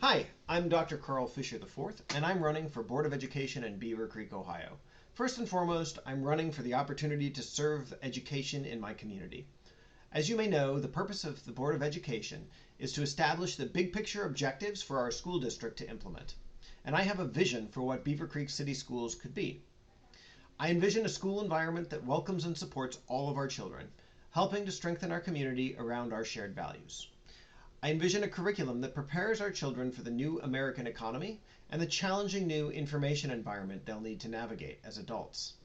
Hi, I'm Dr. Carl Fischer IV, and I'm running for Board of Education in Beavercreek, Ohio. First and foremost, I'm running for the opportunity to serve education in my community. As you may know, the purpose of the Board of Education is to establish the big picture objectives for our school district to implement. And I have a vision for what Beavercreek City Schools could be. I envision a school environment that welcomes and supports all of our children, helping to strengthen our community around our shared values. I envision a curriculum that prepares our children for the new American economy and the challenging new information environment they'll need to navigate as adults.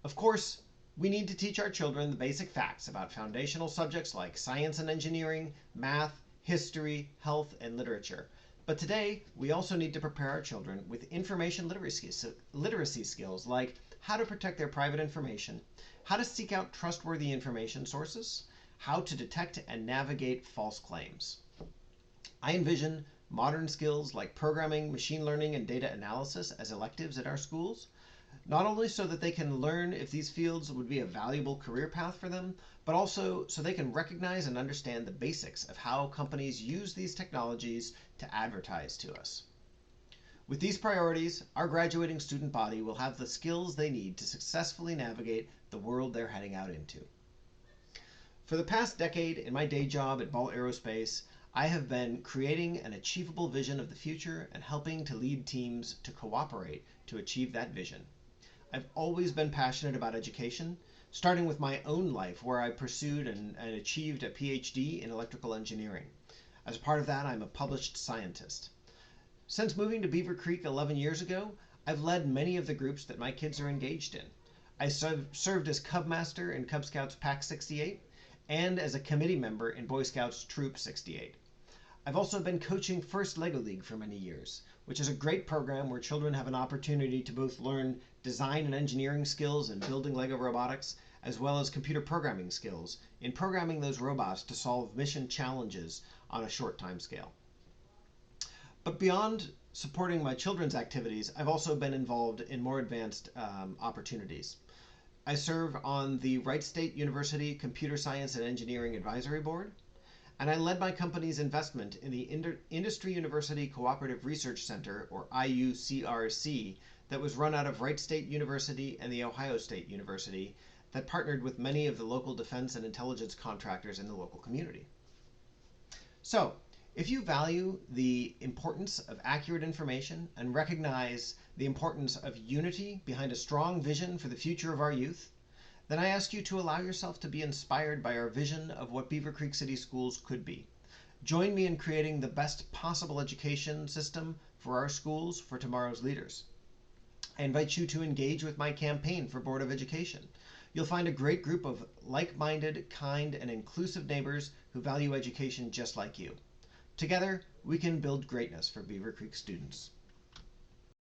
Of course, we need to teach our children the basic facts about foundational subjects like science and engineering, math, history, health, and literature. But today, we also need to prepare our children with information literacy skills like how to protect their private information, how to seek out trustworthy information sources, how to detect and navigate false claims. I envision modern skills like programming, machine learning, and data analysis as electives at our schools, not only so that they can learn if these fields would be a valuable career path for them, but also so they can recognize and understand the basics of how companies use these technologies to advertise to us. With these priorities, our graduating student body will have the skills they need to successfully navigate the world they're heading out into. For the past decade in my day job at Ball Aerospace, I have been creating an achievable vision of the future and helping to lead teams to cooperate to achieve that vision. I've always been passionate about education, starting with my own life where I pursued and achieved a PhD in electrical engineering. As part of that, I'm a published scientist. Since moving to Beaver Creek 11 years ago, I've led many of the groups that my kids are engaged in. I served as Cub Master in Cub Scouts Pack 68, and as a committee member in Boy Scouts Troop 68. I've also been coaching First Lego League for many years, which is a great program where children have an opportunity to both learn design and engineering skills in building Lego robotics, as well as computer programming skills in programming those robots to solve mission challenges on a short time scale. But beyond supporting my children's activities, I've also been involved in more advanced opportunities. I serve on the Wright State University Computer Science and Engineering Advisory Board, and I led my company's investment in the Industry University Cooperative Research Center, or IUCRC, that was run out of Wright State University and The Ohio State University that partnered with many of the local defense and intelligence contractors in the local community. So, if you value the importance of accurate information and recognize the importance of unity behind a strong vision for the future of our youth, then I ask you to allow yourself to be inspired by our vision of what Beavercreek City Schools could be. Join me in creating the best possible education system for our schools for tomorrow's leaders. I invite you to engage with my campaign for Board of Education. You'll find a great group of like-minded, kind, and inclusive neighbors who value education just like you. Together, we can build greatness for Beavercreek students.